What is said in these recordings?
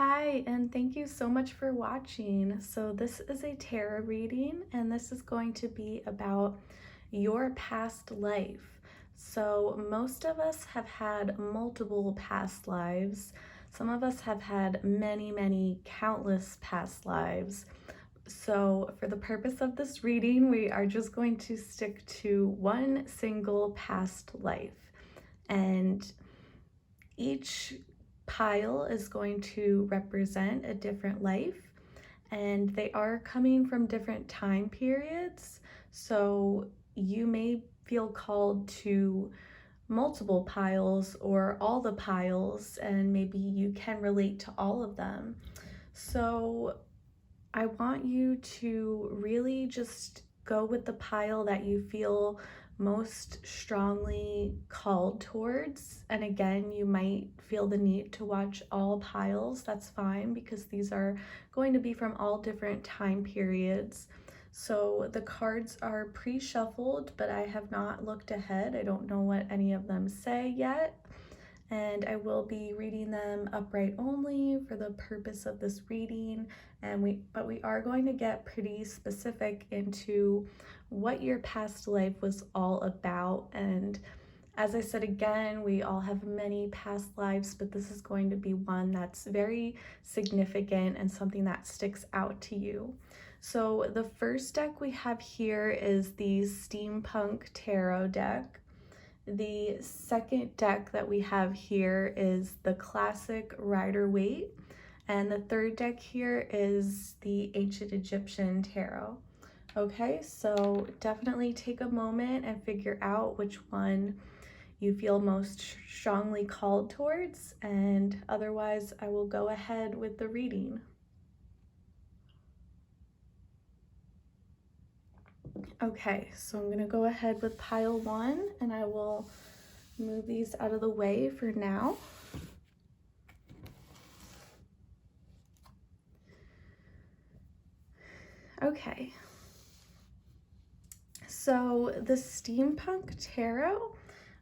Hi, and thank you so much for watching. So this is a tarot reading, and this is going to be about your past life. So most of us have had multiple past lives. Some of us have had many, countless past lives. So for the purpose of this reading, we are just going to stick to one single past life. And each pile is going to represent a different life, and they are coming from different time periods. So you may feel called to multiple piles or all the piles, and maybe you can relate to all of them. So I want you to really just go with the pile that you feel most strongly called towards. And again, you might feel the need to watch all piles. That's fine because these are going to be from all different time periods. So the cards are pre-shuffled, but I have not looked ahead. I don't know what any of them say yet. And I will be reading them upright only for the purpose of this reading. But we are going to get pretty specific into what your past life was all about. And as I said again, we all have many past lives, but this is going to be one that's very significant and something that sticks out to you. So the first deck we have here is the Steampunk Tarot deck. The second deck that we have here is the classic Rider-Waite, and the third deck here is the Ancient Egyptian Tarot. Okay, so definitely take a moment and figure out which one you feel most strongly called towards, and otherwise I will go ahead with the reading. Okay, so I'm going to go ahead with pile one, and I will move these out of the way for now. Okay, so the Steampunk Tarot,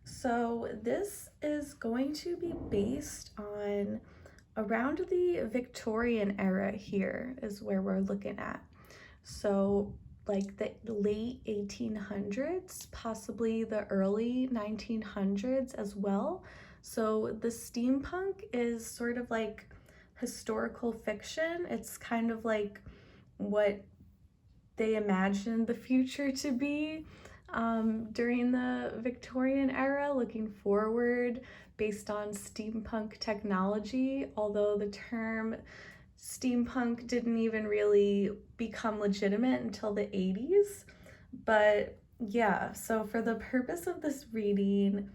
so this is going to be based on around the Victorian era. Here is where we're looking at. So like the late 1800s, possibly the early 1900s as well. So the steampunk is sort of like historical fiction. It's kind of like what they imagined the future to be during the Victorian era, looking forward based on steampunk technology, although the term steampunk didn't even really become legitimate until the 80s. But yeah, so for the purpose of this reading,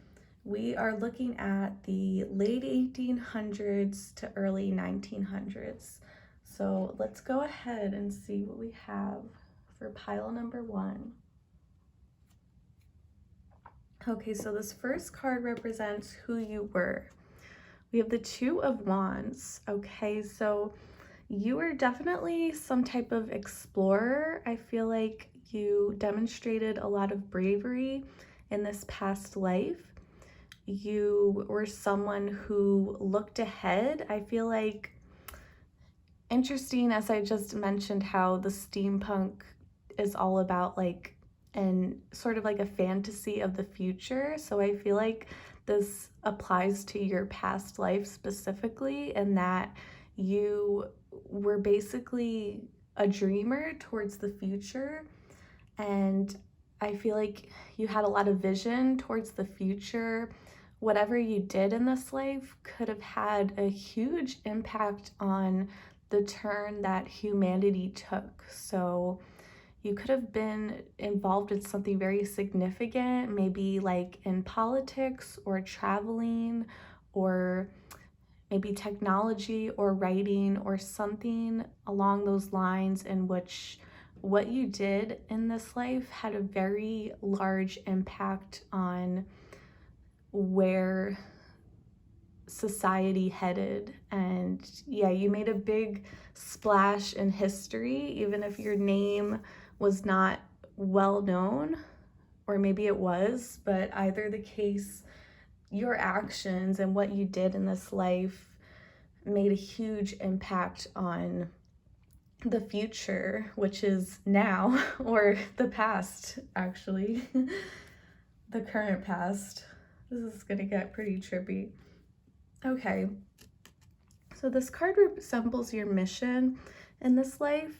we are looking at the late 1800s to early 1900s. So let's go ahead and see what we have for pile number one. Okay, so this first card represents who you were. We have the Two of Wands. Okay, so you were definitely some type of explorer. I feel like you demonstrated a lot of bravery in this past life. You were someone who looked ahead. I feel like, interesting, as I just mentioned, how the steampunk is all about like and sort of like a fantasy of the future. So I feel like this applies to your past life specifically, and that you were basically a dreamer towards the future. And I feel like you had a lot of vision towards the future. Whatever you did in this life could have had a huge impact on the turn that humanity took. So you could have been involved in something very significant, maybe like in politics or traveling or maybe technology or writing or something along those lines, in which what you did in this life had a very large impact on where society headed. And yeah, you made a big splash in history, even if your name was not well known, or maybe it was, but either the case, your actions and what you did in this life made a huge impact on the future, which is now, or the past, actually, the current past. This is gonna get pretty trippy. Okay, so this card resembles your mission in this life,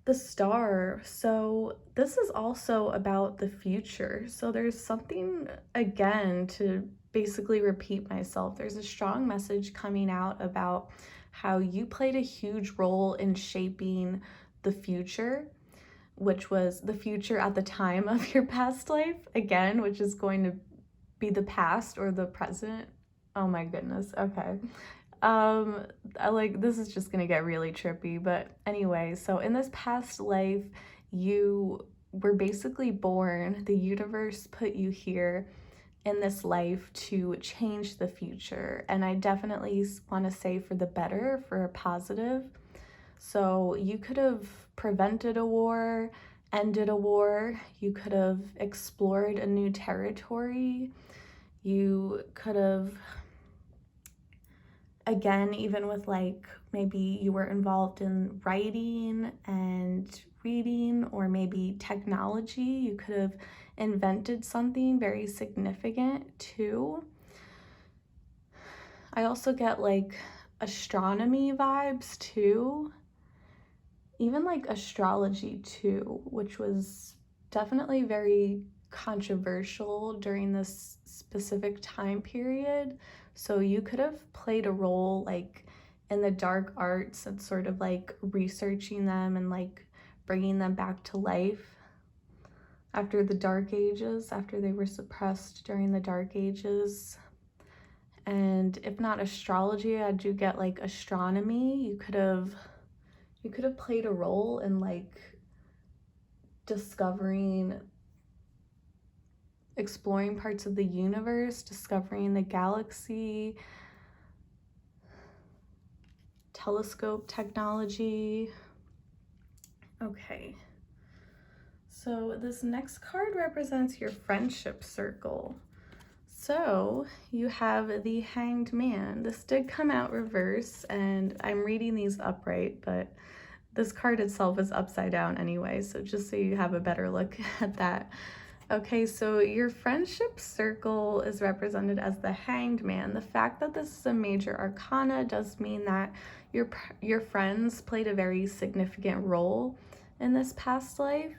the star. So this is also about the future. So there's something, again, to basically repeat myself. There's a strong message coming out about how you played a huge role in shaping the future, which was the future at the time of your past life, again, which is going to be the past or the present. Oh my goodness. Okay. This is just gonna get really trippy, but anyway, so in this past life, you were basically born, the universe put you here in this life to change the future. And I definitely want to say for the better, for a positive. So you could have prevented a war, ended a war, you could have explored a new territory, you could have, again, even with like maybe you were involved in writing and reading, or maybe technology, you could have invented something very significant too. I also get like astronomy vibes too, even like astrology too, which was definitely very controversial during this specific time period. So you could have played a role like in the dark arts and sort of like researching them and like bringing them back to life after the Dark Ages, after they were suppressed during the Dark Ages. And if not astrology, I do get like astronomy. You could have played a role in like exploring parts of the universe, discovering the galaxy, telescope technology. Okay, so this next card represents your friendship circle. So you have the Hanged Man. This did come out reverse, and I'm reading these upright, but this card itself is upside down anyway, so just so you have a better look at that. Okay, so your friendship circle is represented as the Hanged Man. The fact that this is a major arcana does mean that your friends played a very significant role in this past life.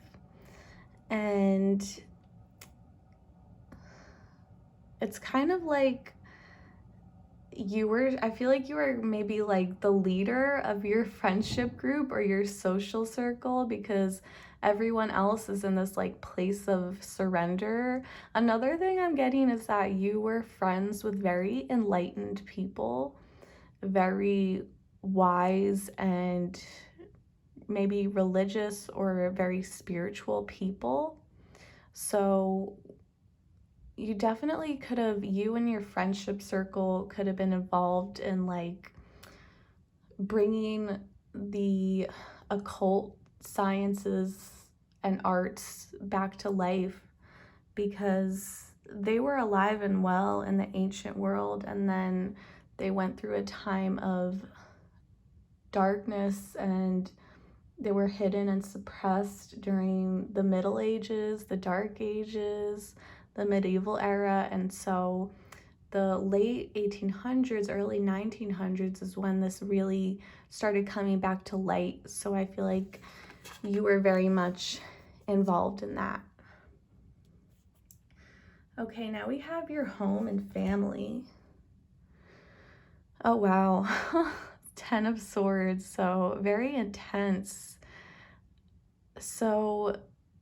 And it's kind of like I feel like you were maybe like the leader of your friendship group or your social circle, because everyone else is in this like place of surrender. Another thing I'm getting is that you were friends with very enlightened people, very wise and maybe religious or very spiritual people. So you definitely could have, you and your friendship circle could have been involved in like bringing the occult sciences and arts back to life, because they were alive and well in the ancient world, and then they went through a time of darkness and they were hidden and suppressed during the Middle Ages, the Dark Ages, the medieval era. And so the late 1800s, early 1900s is when this really started coming back to light. So I feel like you were very much involved in that. Okay, now we have your home and family. Oh, wow. 10 of Swords, so very intense. So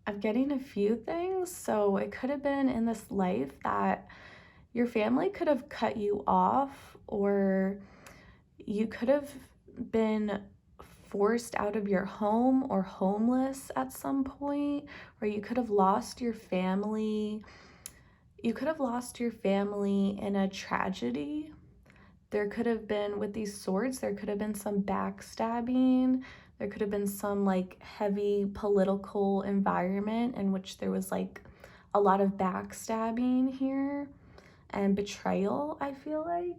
I'm getting a few things. So it could have been in this life that your family could have cut you off, or you could have been forced out of your home or homeless at some point, or you could have lost your family. You could have lost your family in a tragedy. There could have been, with these swords, there could have been some backstabbing. There could have been some like heavy political environment in which there was like a lot of backstabbing here and betrayal, I feel like.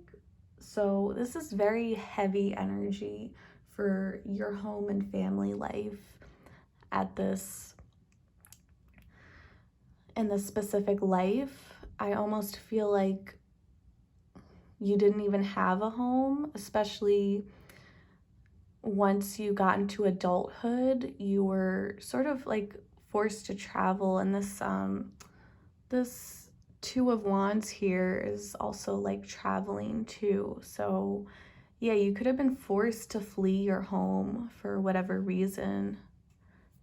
So this is very heavy energy for your home and family life at this in this specific life. I almost feel like you didn't even have a home, especially once you got into adulthood. You were sort of like forced to travel, and this Two of Wands here is also like traveling too. So yeah, you could have been forced to flee your home for whatever reason.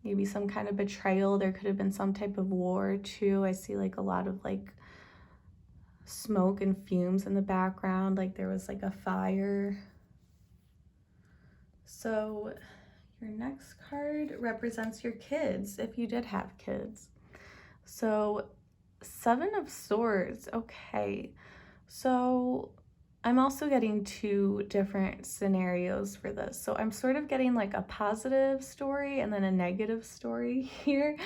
Maybe some kind of betrayal. There could have been some type of war too. I see like a lot of like smoke and fumes in the background, like there was like a fire. So your next card represents your kids, if you did have kids. So Seven of Swords. Okay, so I'm also getting two different scenarios for this. So I'm sort of getting like a positive story and then a negative story here.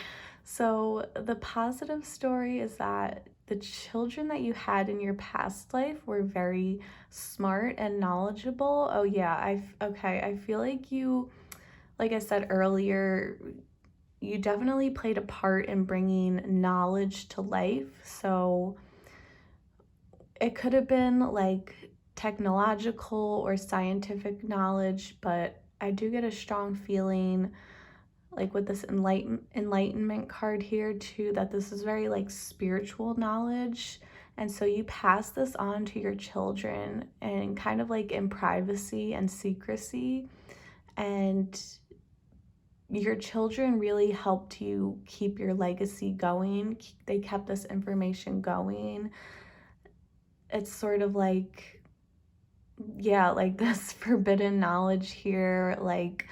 So the positive story is that the children that you had in your past life were very smart and knowledgeable. Oh yeah, I feel like you, like I said earlier, you definitely played a part in bringing knowledge to life. So it could have been like technological or scientific knowledge, but I do get a strong feeling like with this enlightenment card here too, that this is very like spiritual knowledge. And so you pass this on to your children and kind of like in privacy and secrecy. And your children really helped you keep your legacy going. They kept this information going. It's sort of like, yeah, like this forbidden knowledge here, like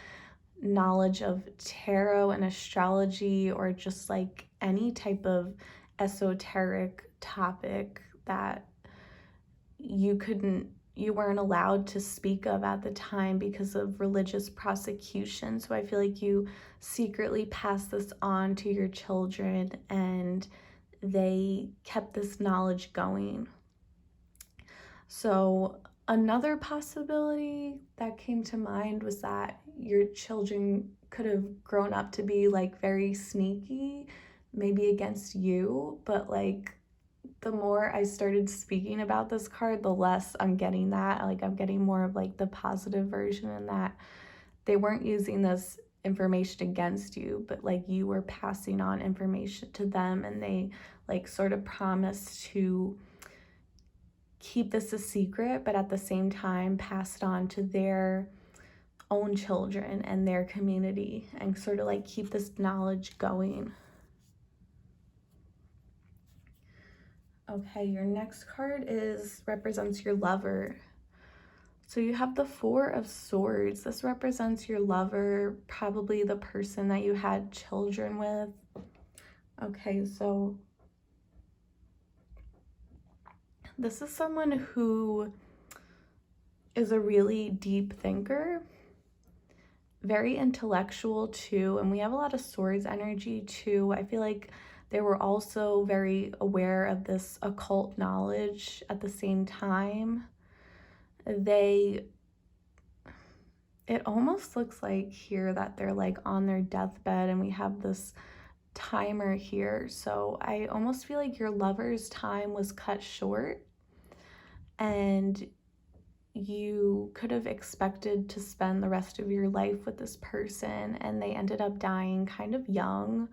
knowledge of tarot and astrology, or just like any type of esoteric topic that you weren't allowed to speak of at the time because of religious prosecution. So I feel like you secretly passed this on to your children and they kept this knowledge going. So another possibility that came to mind was that your children could have grown up to be like very sneaky, maybe against you, but like the more I started speaking about this card, the less I'm getting that. Like I'm getting more of like the positive version, in that they weren't using this information against you, but like you were passing on information to them, and they like sort of promised to keep this a secret, but at the same time pass it on to their own children and their community, and sort of like keep this knowledge going. Okay, your next card represents your lover. So you have the Four of Swords. This represents your lover, probably the person that you had children with. Okay, so this is someone who is a really deep thinker, very intellectual too, and we have a lot of swords energy too. I feel like they were also very aware of this occult knowledge at the same time. It almost looks like here that they're like on their deathbed, and we have this timer here. So I almost feel like your lover's time was cut short, and you could have expected to spend the rest of your life with this person, and they ended up dying kind of young,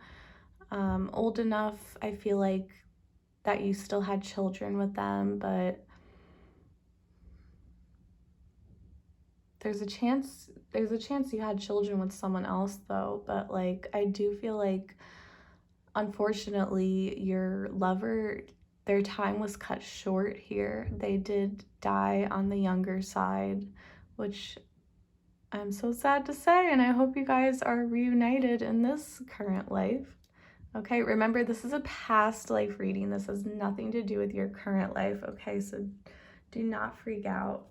old enough, I feel like, that you still had children with them, but there's a chance you had children with someone else though. But like I do feel like unfortunately your lover, their time was cut short here. They did die on the younger side, which I'm so sad to say, and I hope you guys are reunited in this current life. Okay, remember this is a past life reading. This has nothing to do with your current life, okay? So do not freak out.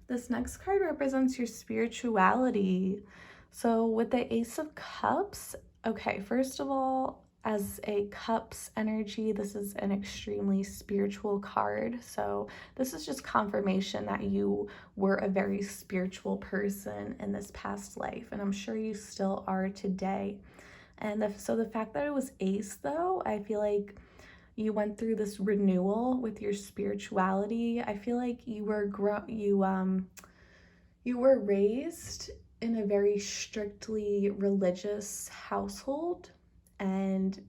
This next card represents your spirituality. So with the Ace of Cups, okay, first of all, as a cups energy, this is an extremely spiritual card. So this is just confirmation that you were a very spiritual person in this past life, and I'm sure you still are today. And so the fact that it was ace, though, I feel like you went through this renewal with your spirituality. I feel like you were raised in a very strictly religious household, and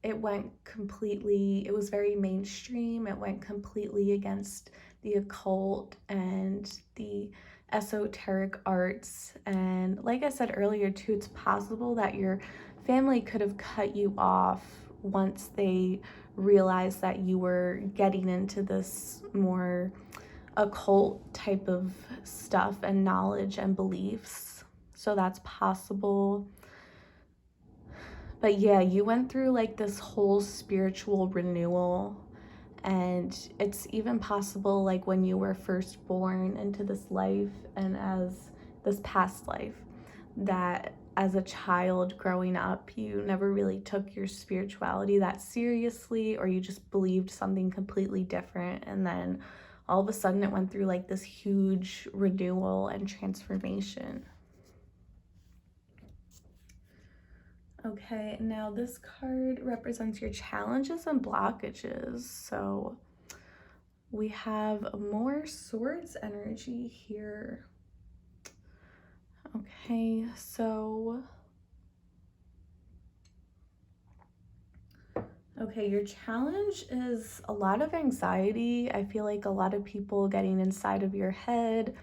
it was very mainstream. It went completely against the occult and the esoteric arts. And like I said earlier, too, it's possible that your family could have cut you off once they realized that you were getting into this more occult type of stuff and knowledge and beliefs. So that's possible. But yeah, you went through like this whole spiritual renewal, and it's even possible like when you were first born into this life and as this past life, that as a child growing up, you never really took your spirituality that seriously, or you just believed something completely different, and then all of a sudden it went through like this huge renewal and transformation. Okay, now this card represents your challenges and blockages. So we have more swords energy here. Okay, so your challenge is a lot of anxiety. I feel like a lot of people getting inside of your head.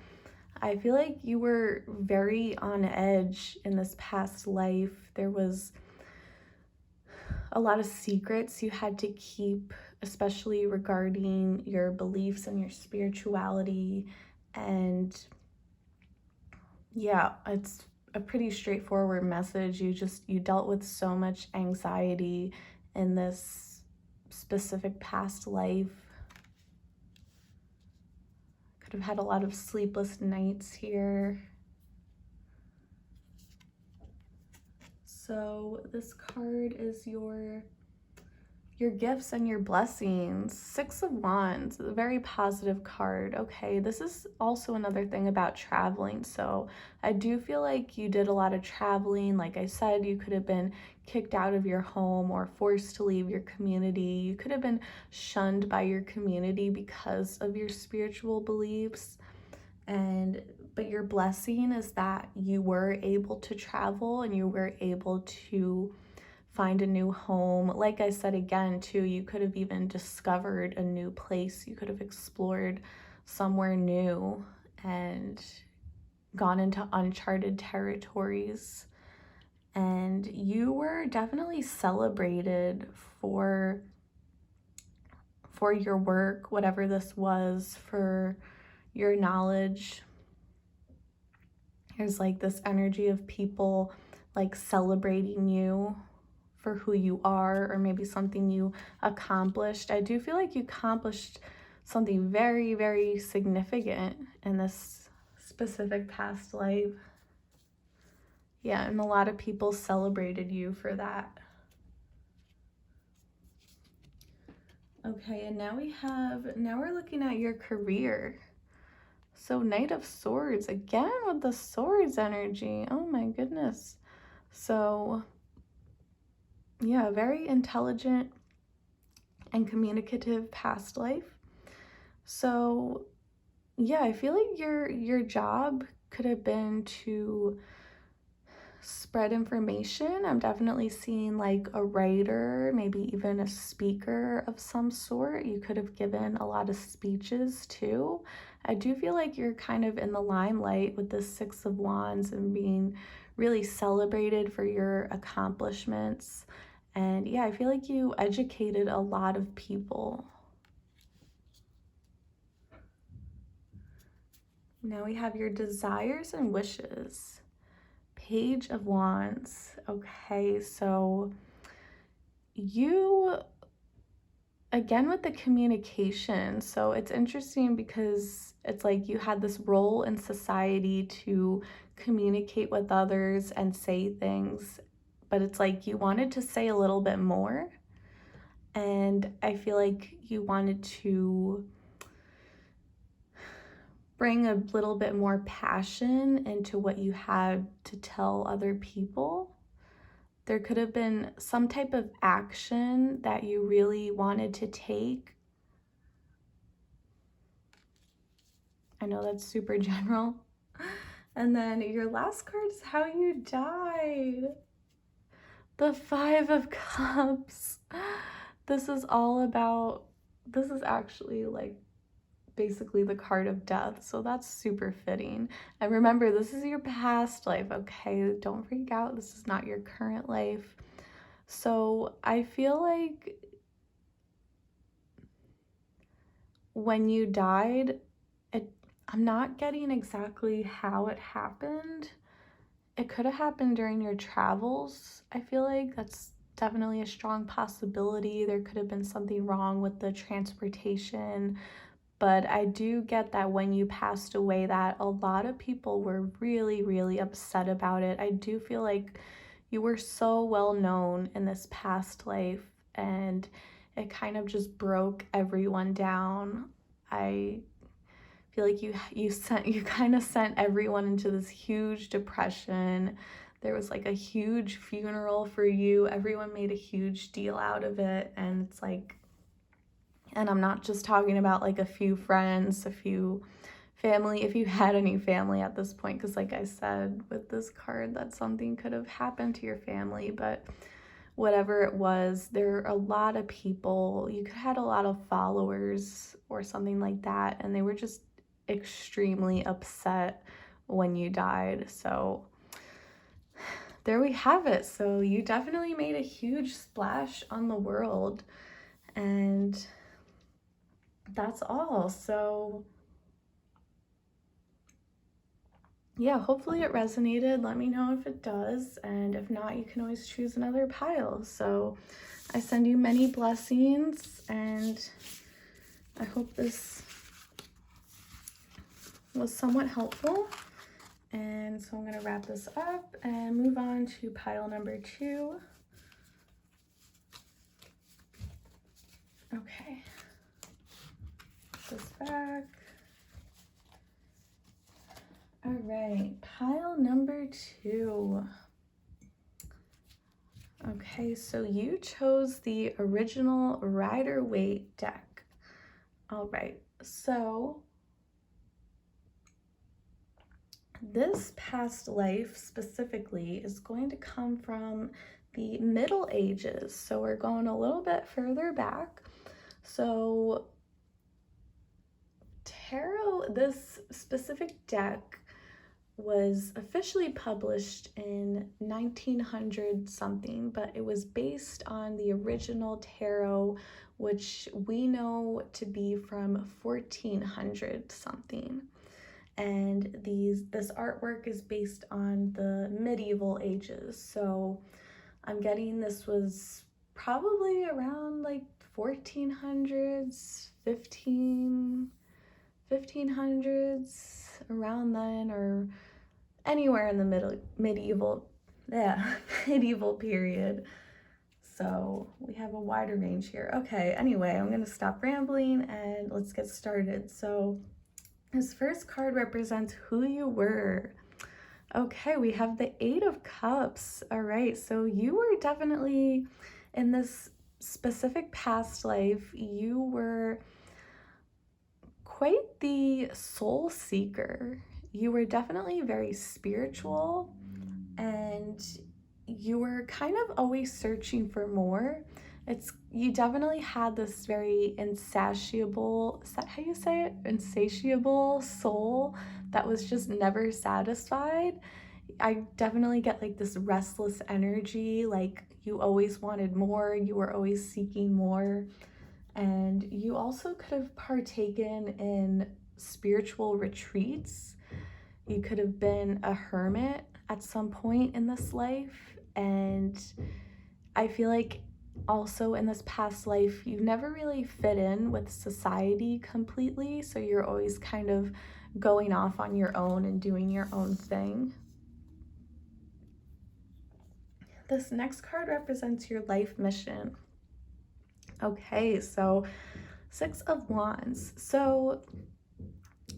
I feel like you were very on edge in this past life. There was a lot of secrets you had to keep, especially regarding your beliefs and your spirituality. And yeah, it's a pretty straightforward message. You dealt with so much anxiety in this specific past life. Could have had a lot of sleepless nights here. So this card is your gifts and your blessings. Six of Wands, a very positive card. Okay, this is also another thing about traveling. So I do feel like you did a lot of traveling. Like I said, you could have been kicked out of your home or forced to leave your community. You could have been shunned by your community because of your spiritual beliefs. But your blessing is that you were able to travel and you were able to find a new home. Like I said again, too, you could have even discovered a new place. You could have explored somewhere new and gone into uncharted territories. And you were definitely celebrated for your work, whatever this was, for your knowledge. There's like this energy of people like celebrating you for who you are, or maybe something you accomplished. I do feel like you accomplished something very, very significant in this specific past life. Yeah, and a lot of people celebrated you for that. Okay, and now we're looking at your career. So Knight of Swords, again with the swords energy. Oh my goodness. So yeah, very intelligent and communicative past life. So yeah, I feel like your job could have been to spread information. I'm definitely seeing like a writer, maybe even a speaker of some sort. You could have given a lot of speeches too. I do feel like you're kind of in the limelight with the Six of Wands and being really celebrated for your accomplishments. And yeah, I feel like you educated a lot of people. Now we have your desires and wishes. Page of Wands. Okay, so you, again with the communication, so it's interesting because it's like you had this role in society to communicate with others and say things but it's like you wanted to say a little bit more. And I feel like you wanted to bring a little bit more passion into what you had to tell other people. There could have been some type of action that you really wanted to take. I know that's super general. And then your last card is how you died. The Five of Cups. This is all about, this is actually like basically the card of death, so that's super fitting. And remember, this is your past life, okay? Don't freak out. This is not your current life. So I feel like when you died, I'm not getting exactly how it happened. It could have happened during your travels. I feel like that's definitely a strong possibility. There could have been something wrong with the transportation. But I do get that when you passed away, that a lot of people were really, really upset about it. I do feel like you were so well known in this past life, and it kind of just broke everyone down. I feel like you kind of sent everyone into this huge depression. There was like a huge funeral for you. Everyone made a huge deal out of it, and it's like, and I'm not just talking about like a few friends, a few family, if you had any family at this point, because like I said with this card, that something could have happened to your family, but whatever it was, there are a lot of people, you could have had a lot of followers or something like that, and they were just extremely upset when you died. So there we have it. So you definitely made a huge splash on the world, and that's all. So yeah, hopefully it resonated. Let me know if it does, and if not, you can always choose another pile. So I send you many blessings, and I hope this was somewhat helpful. And so I'm going to wrap this up and move on to pile number 2. Okay, put this back. All right, pile number 2. Okay, so you chose the original Rider-Waite deck. All right, so this past life specifically is going to come from the Middle Ages. So we're going a little bit further back. So tarot, this specific deck was officially published in 1900 something, but it was based on the original tarot, which we know to be from 1400 something. And this artwork is based on the medieval ages. So I'm getting this was probably around like 1400s, 1500s, around then, or anywhere in the medieval medieval period. So we have a wider range here. Okay, anyway, I'm gonna stop rambling and let's get started. So this first card represents who you were. Okay, we have the 8 of Cups. All right, so you were definitely in this specific past life, you were quite the soul seeker. You were definitely very spiritual, and you were kind of always searching for more. You definitely had this very insatiable, is that how you say it? Insatiable soul that was just never satisfied. I definitely get like this restless energy, like you always wanted more, you were always seeking more. And you also could have partaken in spiritual retreats. You could have been a hermit at some point in this life. And I feel like also in this past life, you never really fit in with society completely. So you're always kind of going off on your own and doing your own thing. This next card represents your life mission. Okay, so Six of Wands. So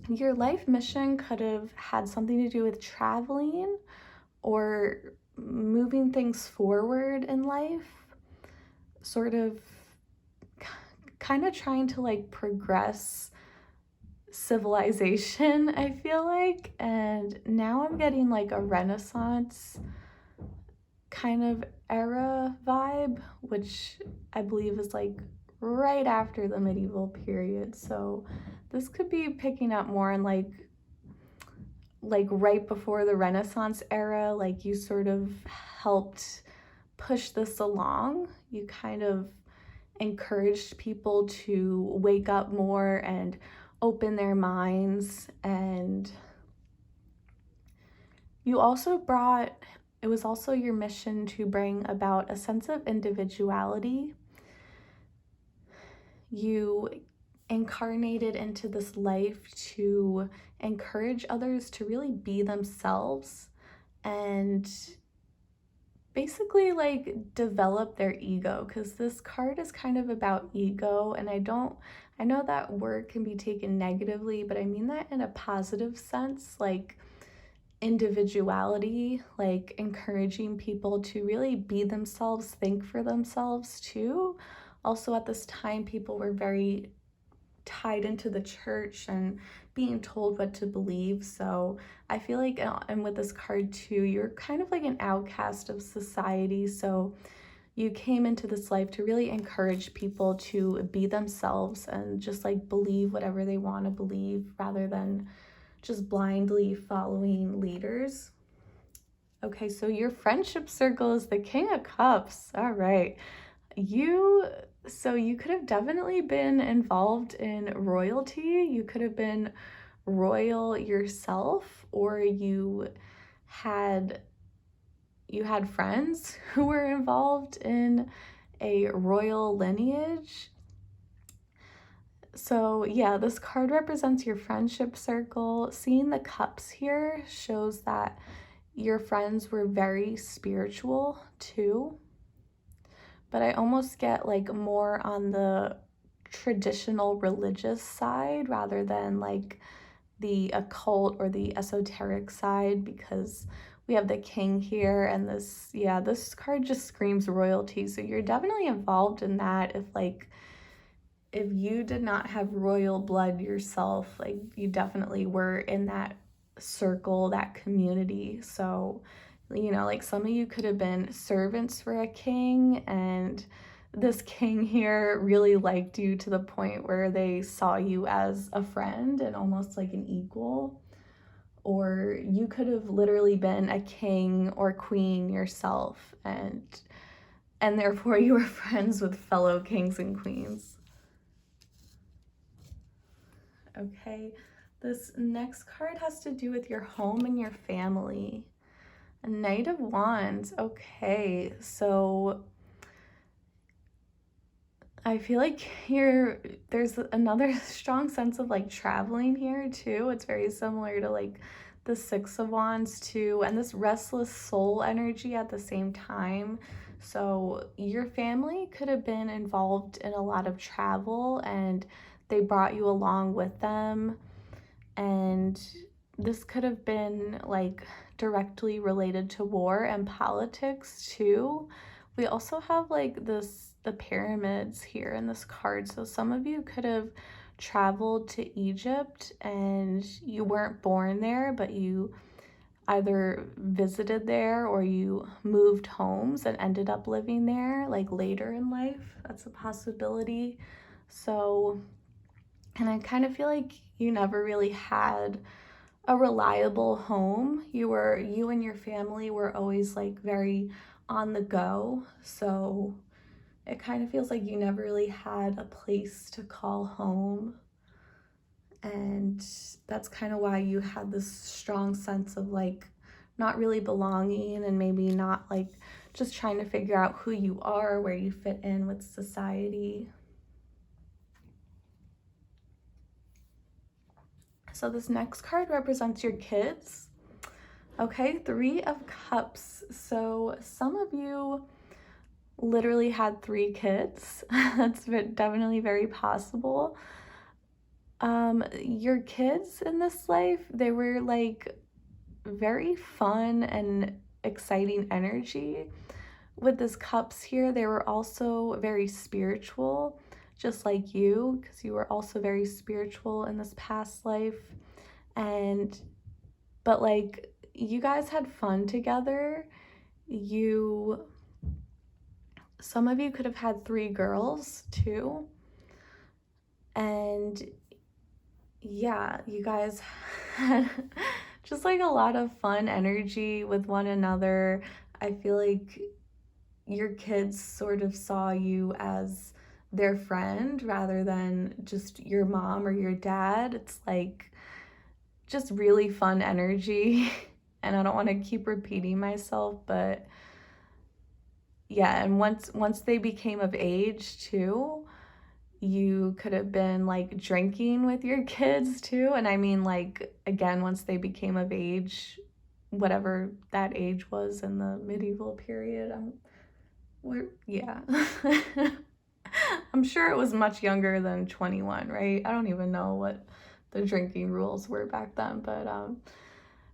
your life mission could have had something to do with traveling or moving things forward in life, sort of kind of trying to like progress civilization, I feel like. And now I'm getting like a Renaissance kind of era vibe, which I believe is like right after the medieval period. So this could be picking up more in like right before the Renaissance era, like you sort of helped push this along. You kind of encouraged people to wake up more and open their minds. And you also brought, it was also your mission to bring about a sense of individuality. You incarnated into this life to encourage others to really be themselves and basically like develop their ego, because this card is kind of about ego. And I know that word can be taken negatively, but I mean that in a positive sense, like individuality, like encouraging people to really be themselves, think for themselves too. Also at this time, people were very tied into the church and being told what to believe. So I feel like, and with this card too, you're kind of like an outcast of society. So you came into this life to really encourage people to be themselves and just like believe whatever they want to believe rather than just blindly following leaders. Okay, so your friendship circle is the King of Cups. All right. You could have definitely been involved in royalty. You could have been royal yourself, or had you had friends who were involved in a royal lineage. So yeah, this card represents your friendship circle. Seeing the cups here shows that your friends were very spiritual too. But I almost get like more on the traditional religious side rather than like the occult or the esoteric side, because we have the king here. And this card just screams royalty. So you're definitely involved in that. If you did not have royal blood yourself, like you definitely were in that circle, that community. So, like some of you could have been servants for a king, and this king here really liked you to the point where they saw you as a friend and almost like an equal. Or you could have literally been a king or queen yourself, and therefore you were friends with fellow kings and queens. Okay, this next card has to do with your home and your family. A Knight of Wands. Okay, so I feel like there's another strong sense of like traveling here too. It's very similar to like the Six of Wands too, and this restless soul energy at the same time. So your family could have been involved in a lot of travel and they brought you along with them. And this could have been like directly related to war and politics too. We also have like the pyramids here in this card. So some of you could have traveled to Egypt and you weren't born there, but you either visited there or you moved homes and ended up living there like later in life. That's a possibility. So, and I kind of feel like you never really had a reliable home. You and your family were always like very on the go. So it kind of feels like you never really had a place to call home. And that's kind of why you had this strong sense of like not really belonging and maybe not like just trying to figure out who you are, where you fit in with society. So this next card represents your kids. Okay, Three of Cups. So some of you literally had 3 kids. That's definitely very possible. Your kids in this life, they were like very fun and exciting energy. With this cups here, they were also very spiritual, just like you, because you were also very spiritual in this past life. And, but like, you guys had fun together. Some of you could have had 3 girls too. And yeah, you guys had just like a lot of fun energy with one another. I feel like your kids sort of saw you as their friend rather than just your mom or your dad. It's like just really fun energy. And I don't want to keep repeating myself, but yeah, and once they became of age too, you could have been like drinking with your kids too. And I mean, like, again, once they became of age, whatever that age was in the medieval period, yeah. I'm sure it was much younger than 21, right? I don't even know what the drinking rules were back then, but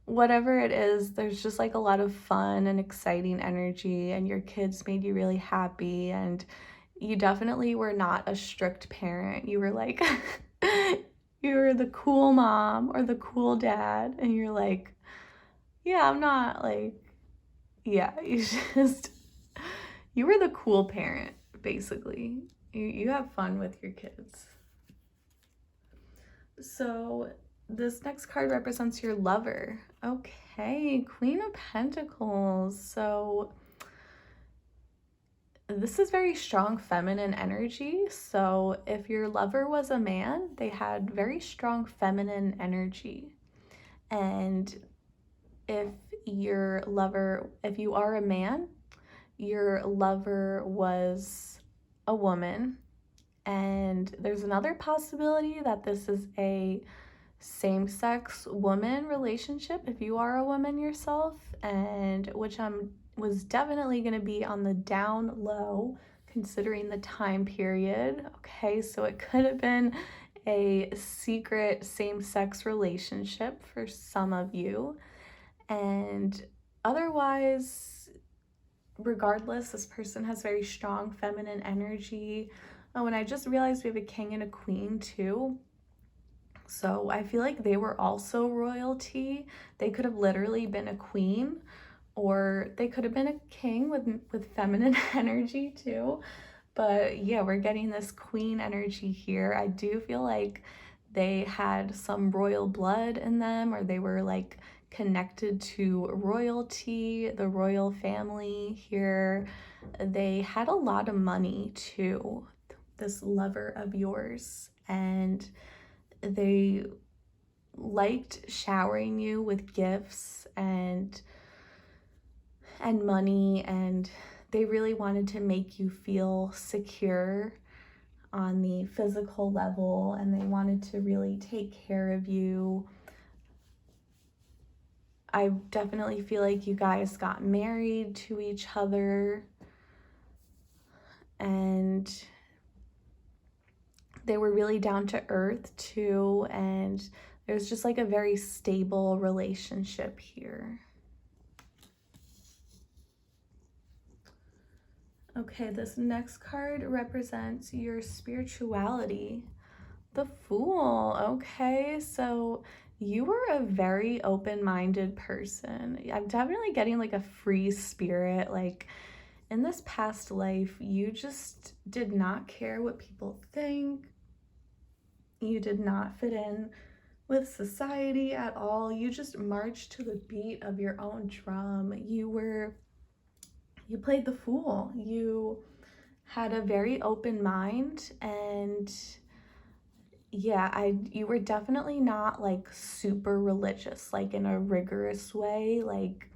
whatever it is, there's just like a lot of fun and exciting energy, and your kids made you really happy. And you definitely were not a strict parent. You were like, you were the cool mom or the cool dad, and you're like, yeah, I'm not like, yeah, you were the cool parent, basically. You have fun with your kids. So this next card represents your lover. Okay, Queen of Pentacles. So this is very strong feminine energy. So if your lover was a man, they had very strong feminine energy. And if if you are a man, your lover was a woman. And there's another possibility that this is a same-sex woman relationship if you are a woman yourself, and which was definitely going to be on the down low considering the time period. Okay, so it could have been a secret same-sex relationship for some of you, and otherwise, regardless, this person has very strong feminine energy. Oh, and I just realized we have a king and a queen too. So I feel like they were also royalty. They could have literally been a queen, or they could have been a king with feminine energy too. But yeah, we're getting this queen energy here. I do feel like they had some royal blood in them, or they were like connected to royalty, the royal family here. They had a lot of money too, this lover of yours. And they liked showering you with gifts and money, and they really wanted to make you feel secure on the physical level, and they wanted to really take care of you. I definitely feel like you guys got married to each other, and they were really down to earth too, and there's just like a very stable relationship here. Okay, this next card represents your spirituality. The Fool. Okay, so you were a very open-minded person. I'm definitely getting like a free spirit. Like in this past life, you just did not care what people think. You did not fit in with society at all. You just marched to the beat of your own drum. You played the fool. You had a very open mind, and yeah, you were definitely not like super religious, like in a rigorous way. Like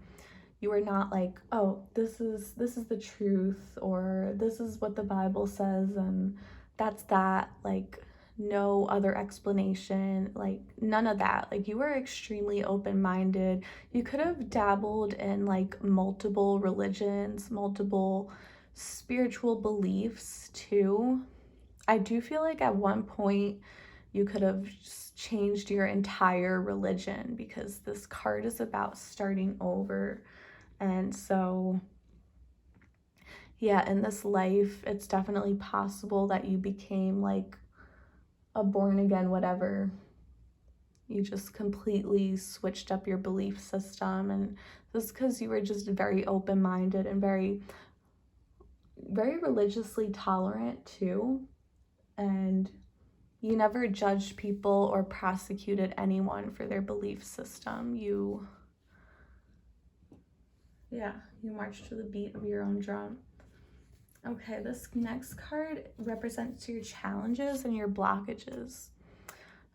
you were not like, oh, this is the truth, or this is what the Bible says and that's that. Like no other explanation, like none of that. Like you were extremely open-minded. You could have dabbled in like multiple religions, multiple spiritual beliefs too. I do feel like at one point you could have just changed your entire religion, because this card is about starting over. And so yeah, in this life, it's definitely possible that you became like a born again whatever. You just completely switched up your belief system, and this is because you were just very open-minded and very very religiously tolerant too, and you never judged people or prosecuted anyone for their belief system. You marched to the beat of your own drum. Okay, this next card represents your challenges and your blockages.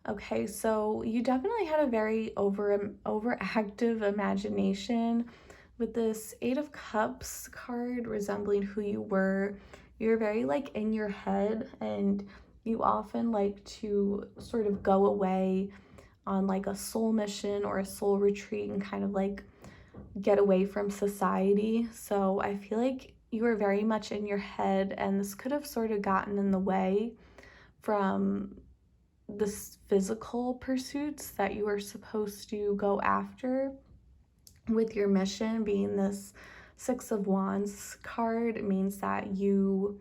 Okay, so you definitely had a very overactive imagination with this Eight of Cups card resembling who you were. You're very like in your head, and you often like to sort of go away on like a soul mission or a soul retreat and kind of like get away from society. So I feel like you were very much in your head, and this could have sort of gotten in the way from the physical pursuits that you were supposed to go after, with your mission being this Six of Wands card. It means that you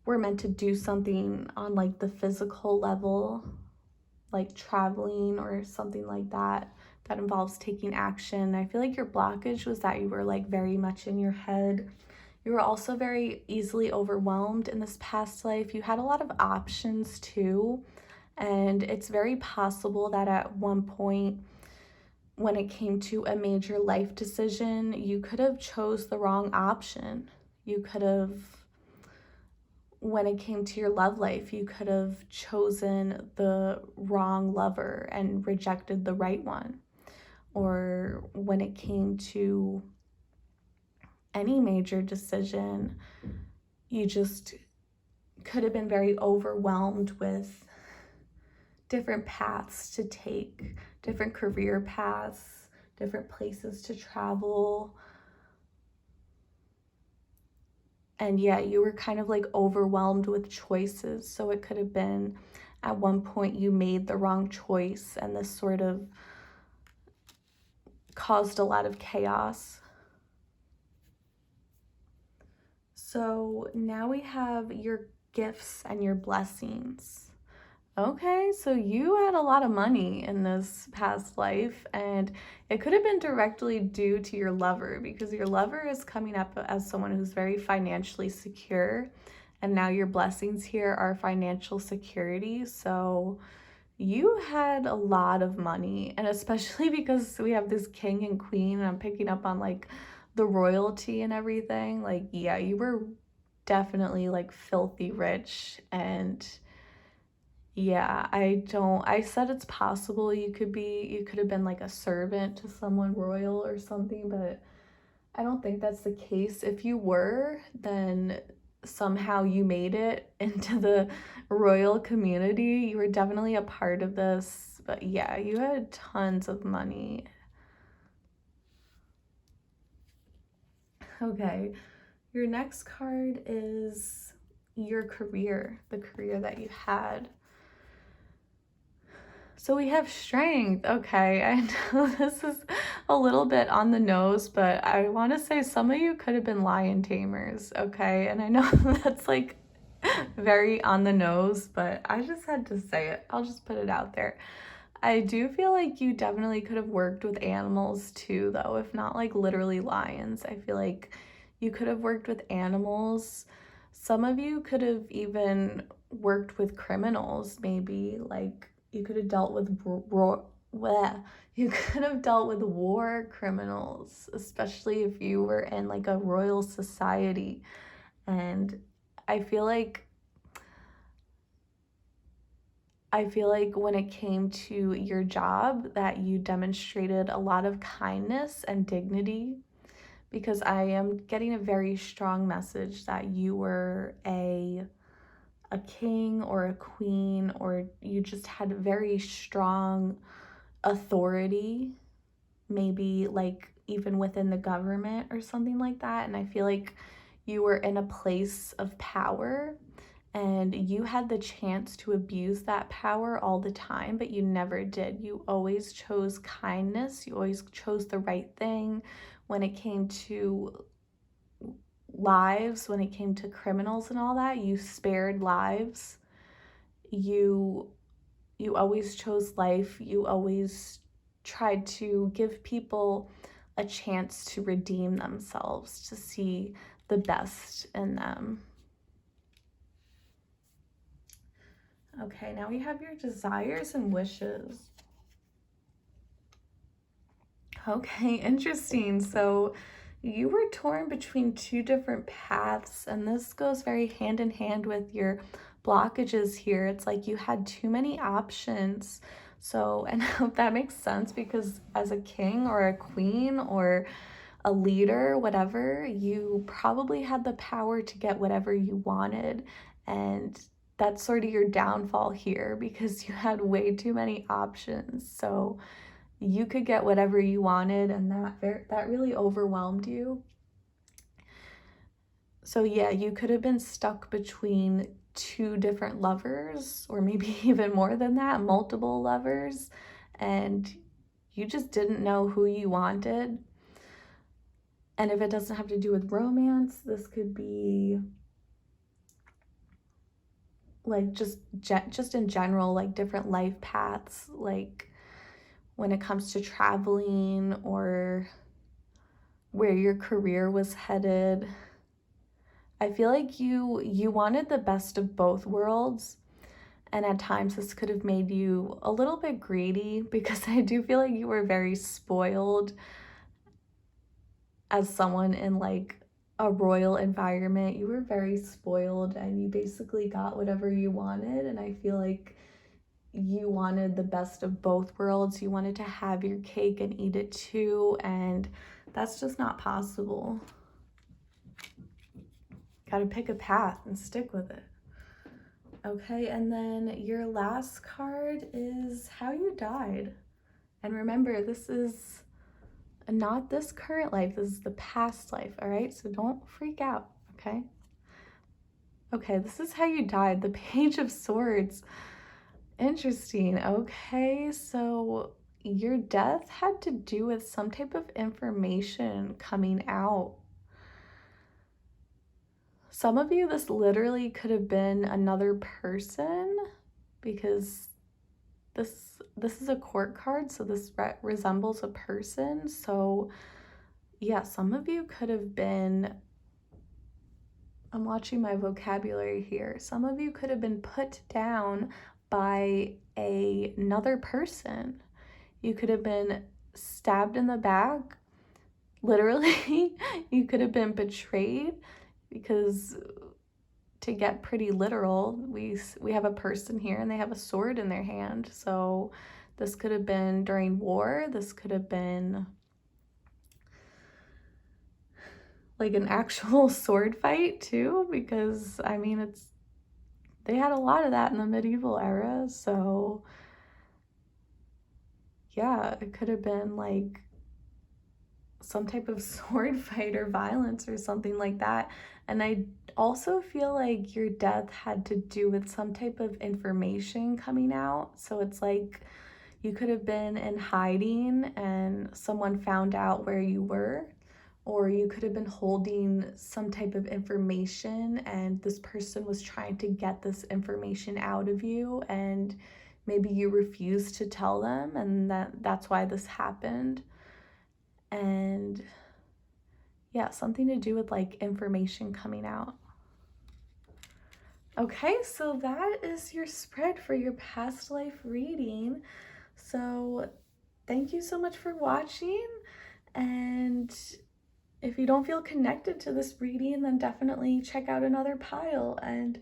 were meant to do something on like the physical level, like traveling or something like that, that involves taking action. I feel like your blockage was that you were like very much in your head. You were also very easily overwhelmed in this past life. You had a lot of options too, and it's very possible that at one point when it came to a major life decision, you could have chose the wrong option. You could have, when it came to your love life, you could have chosen the wrong lover and rejected the right one. Or when it came to any major decision, you just could have been very overwhelmed with different paths to take, different career paths, different places to travel. And yeah, you were kind of like overwhelmed with choices. So it could have been at one point you made the wrong choice, and this sort of caused a lot of chaos. So now we have your gifts and your blessings. Okay, so you had a lot of money in this past life, and it could have been directly due to your lover, because your lover is coming up as someone who's very financially secure, and now your blessings here are financial security. So you had a lot of money, and especially because we have this king and queen, and I'm picking up on like the royalty and everything. Like, yeah, you were definitely like filthy rich. And yeah, I said it's possible you could have been like a servant to someone royal or something, but I don't think that's the case. If you were, then somehow you made it into the royal community. You were definitely a part of this, but yeah, you had tons of money. Okay, your next card is your career, the career that you had. So we have strength. Okay, I know this is a little bit on the nose, but I want to say some of you could have been lion tamers, okay? And I know that's like very on the nose, but I just had to say it. I'll just put it out there. I do feel like you definitely could have worked with animals too, though, if not like literally lions. I feel like you could have worked with animals. Some of you could have even worked with criminals, maybe. Like you could have dealt with you could have dealt with war criminals, especially if you were in like a royal society. And I feel like when it came to your job that you demonstrated a lot of kindness and dignity, because I am getting a very strong message that you were a a king or a queen, or you just had very strong authority, maybe like even within the government or something like that. And I feel like you were in a place of power and you had the chance to abuse that power all the time, but you never did. You always chose kindness, you always chose the right thing when it came to lives, when it came to criminals and all that. You spared lives. You always chose life. You always tried to give people a chance to redeem themselves, to see the best in them. Okay, now we have your desires and wishes. Okay, interesting. So you were torn between two different paths, and this goes very hand in hand with your blockages here. It's like you had too many options. So, and I hope that makes sense, because as a king or a queen or a leader, whatever, you probably had the power to get whatever you wanted. And that's sort of your downfall here, because you had way too many options. So you could get whatever you wanted, and that really overwhelmed you. So yeah, you could have been stuck between two different lovers, or maybe even more than that, multiple lovers, and you just didn't know who you wanted. And if it doesn't have to do with romance, this could be like just in general, like different life paths, like when it comes to traveling or where your career was headed. I feel like you wanted the best of both worlds, and at times this could have made you a little bit greedy, because I do feel like you were very spoiled as someone in like a royal environment. You were very spoiled and you basically got whatever you wanted, and I feel like you wanted the best of both worlds. You wanted to have your cake and eat it too, and that's just not possible. Got to pick a path and stick with it. Okay, and then your last card is how you died. And remember, this is not this current life, this is the past life, all right? So don't freak out, okay? Okay, this is how you died, the Page of Swords. Interesting. Okay, so your death had to do with some type of information coming out. Some of you, this literally could have been another person, because this is a court card, so this resembles a person. So yeah, some of you could have been, I'm watching my vocabulary here, some of you could have been put down by another person. You could have been stabbed in the back, literally. You could have been betrayed, because to get pretty literal, we have a person here and they have a sword in their hand. So this could have been during war. This could have been like an actual sword fight too, because I mean, they had a lot of that in the medieval era. So yeah, it could have been like some type of sword fight or violence or something like that. And I also feel like your death had to do with some type of information coming out. So it's like you could have been in hiding and someone found out where you were, or you could have been holding some type of information and this person was trying to get this information out of you, and maybe you refused to tell them, and that's why this happened. And yeah, something to do with like information coming out. Okay, so that is your spread for your past life reading. So thank you so much for watching, and if you don't feel connected to this reading, then definitely check out another pile and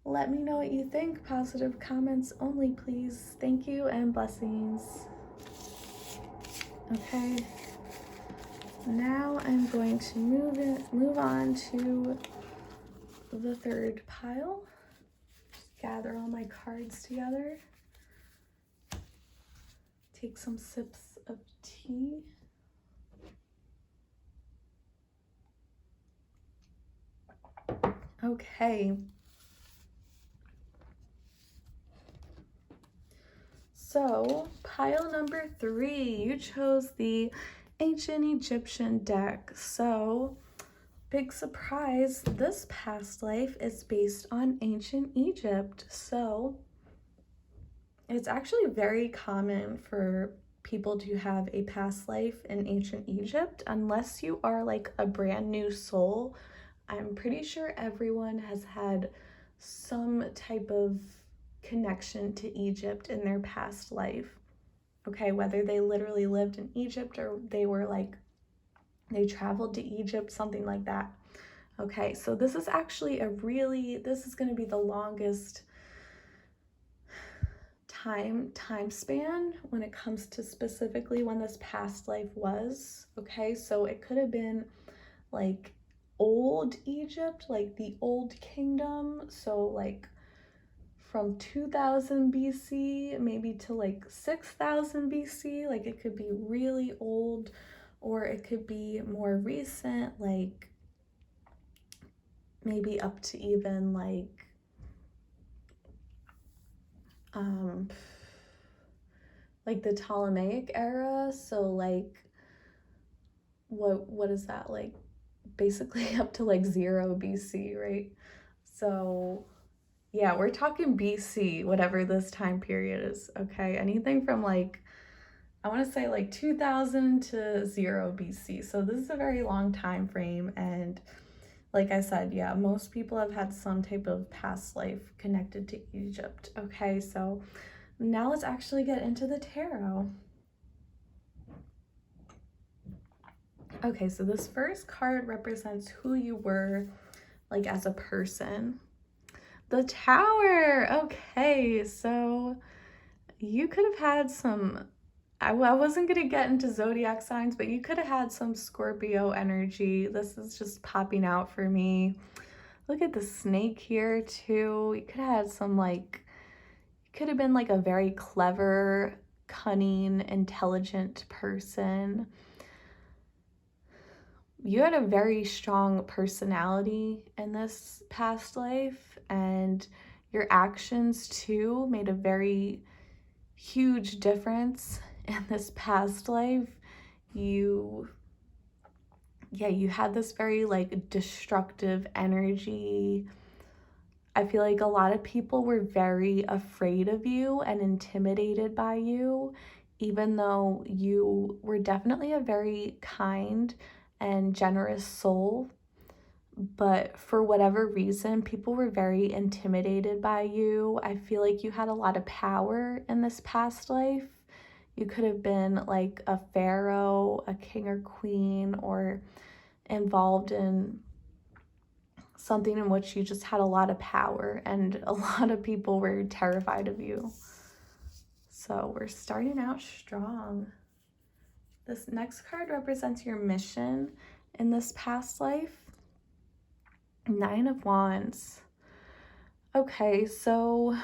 let me know what you think. Positive comments only, please. Thank you and blessings. Okay, now I'm going to move on to the third pile. gather all my cards together. Take some sips of tea. Okay. So, pile number 3, you chose the Ancient Egyptian deck. So, big surprise, this past life is based on ancient Egypt. So, it's actually very common for people to have a past life in ancient Egypt, unless you are like a brand new soul. I'm pretty sure everyone has had some type of connection to Egypt in their past life. Okay, whether they literally lived in Egypt or they were like, they traveled to Egypt, something like that. Okay, so this is actually this is going to be the longest time span when it comes to specifically when this past life was. Okay, so it could have been like old Egypt, like the old kingdom, so like from 2000 BC maybe to like 6000 BC, like it could be really old, or it could be more recent, like maybe up to even like the Ptolemaic era, so like what is that, like basically up to like 0 BC, right? So yeah, we're talking BC, whatever this time period is, okay? Anything from like, I want to say like 2000 to 0 BC. So this is a very long time frame, and like I said, yeah, most people have had some type of past life connected to Egypt. Okay, so now let's actually get into the tarot. Okay, so this first card represents who you were like as a person. The Tower. Okay, so you could have had some, I wasn't going to get into zodiac signs, but you could have had some Scorpio energy. This is just popping out for me. Look at the snake here too. You could have had some like, you could have been like a very clever, cunning, intelligent person. You had a very strong personality in this past life, and your actions too made a very huge difference in this past life. You had this very like destructive energy. I feel like a lot of people were very afraid of you and intimidated by you, even though you were definitely a very kind and generous soul. But for whatever reason, people were very intimidated by you. I feel like you had a lot of power in this past life. You could have been like a pharaoh, a king or queen, or involved in something in which you just had a lot of power, and a lot of people were terrified of you. So we're starting out strong. This next card represents your mission in this past life. 9 of Wands. Okay, so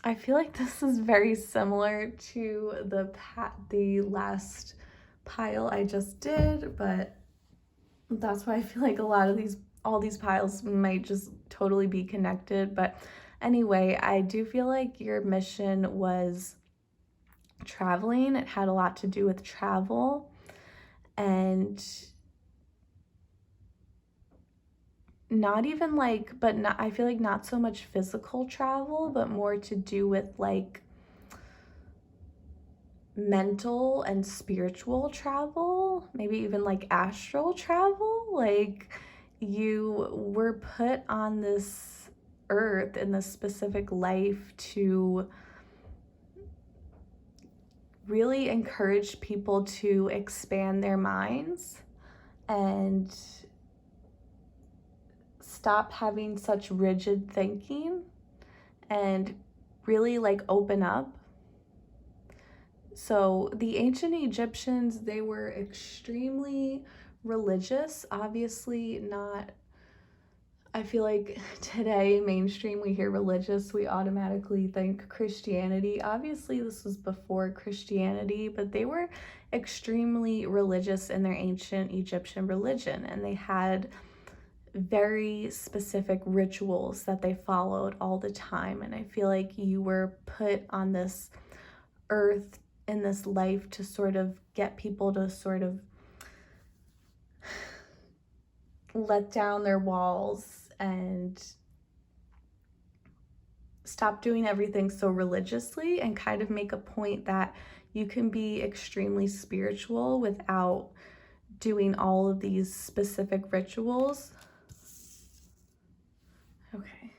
I feel like this is very similar to the last pile I just did, but that's why I feel like all these piles might just totally be connected. But anyway, I do feel like your mission was traveling. It had a lot to do with travel, and not even like, but not, I feel like not so much physical travel, but more to do with like mental and spiritual travel, maybe even like astral travel. Like you were put on this earth in this specific life to really encourage people to expand their minds and stop having such rigid thinking and really like open up. So the ancient Egyptians, they were extremely religious, obviously not I feel like today, mainstream, we hear religious, we automatically think Christianity. Obviously, this was before Christianity, but they were extremely religious in their ancient Egyptian religion, and they had very specific rituals that they followed all the time. And I feel like you were put on this earth in this life to sort of get people to sort of let down their walls and stop doing everything so religiously and kind of make a point that you can be extremely spiritual without doing all of these specific rituals. Okay.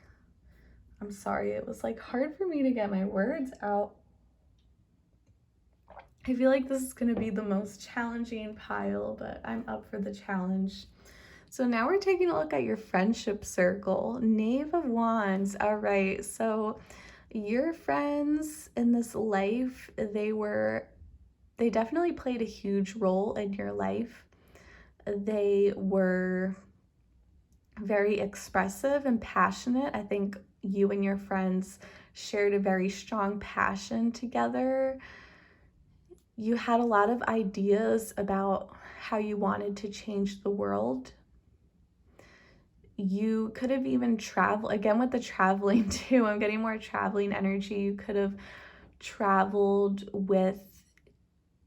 I'm sorry, it was like hard for me to get my words out. I feel like this is going to be the most challenging pile, but I'm up for the challenge. So now we're taking a look at your friendship circle. Knave of Wands. All right, so your friends in this life, they definitely played a huge role in your life. They were very expressive and passionate. I think you and your friends shared a very strong passion together. You had a lot of ideas about how you wanted to change the world. You could have even traveled, again with the traveling too, I'm getting more traveling energy. You could have traveled with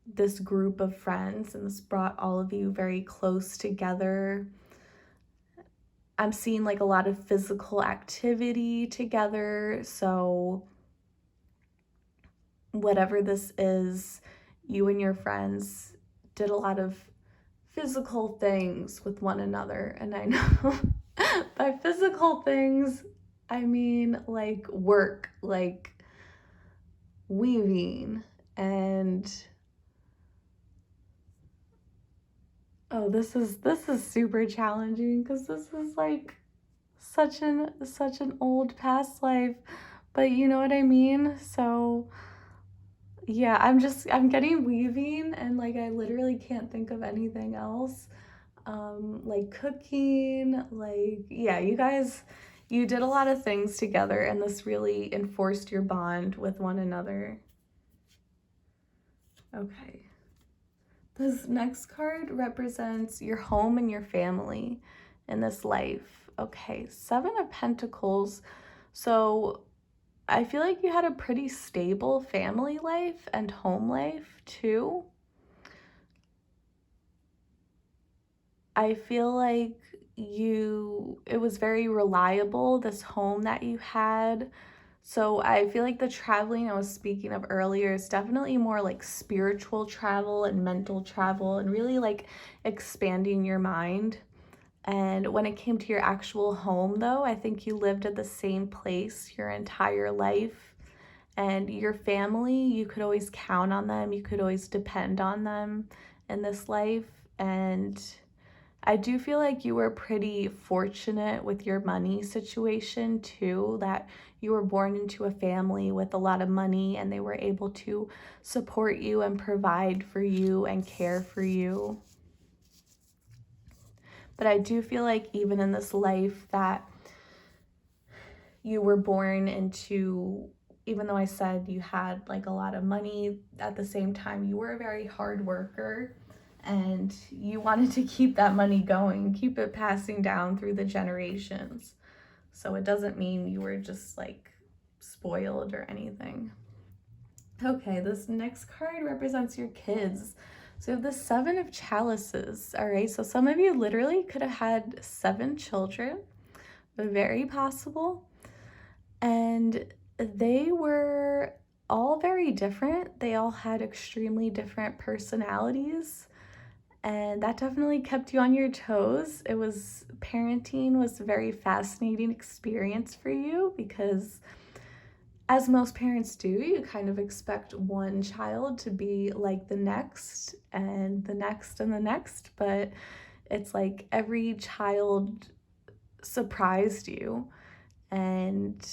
this group of friends, and this brought all of you very close together. I'm seeing like a lot of physical activity together. So whatever this is, you and your friends did a lot of physical things with one another. And I know by physical things, I mean like work, like weaving and oh, this is super challenging because this is like such an old past life, but you know what I mean? So yeah, I'm getting weaving, and like I literally can't think of anything else. Like cooking, like yeah, you did a lot of things together, and this really enforced your bond with one another. Okay. This next card represents your home and your family in this life. Okay, Seven of Pentacles. So I feel like you had a pretty stable family life and home life too. I feel like it was very reliable, this home that you had. So I feel like the traveling I was speaking of earlier is definitely more like spiritual travel and mental travel and really like expanding your mind. And when it came to your actual home though, I think you lived at the same place your entire life. And your family, you could always count on them. You could always depend on them in this life. And I do feel like you were pretty fortunate with your money situation too, that you were born into a family with a lot of money and they were able to support you and provide for you and care for you. But I do feel like even in this life that you were born into, even though I said you had like a lot of money, at the same time, you were a very hard worker. And you wanted to keep that money going, keep it passing down through the generations. So it doesn't mean you were just like spoiled or anything. Okay, this next card represents your kids. So you have the Seven of Chalices. All right, so some of you literally could have had 7 children, very possible. And they were all very different. They all had extremely different personalities. And that definitely kept you on your toes. Parenting was a very fascinating experience for you because as most parents do, you kind of expect one child to be like the next and the next and the next, but it's like every child surprised you. And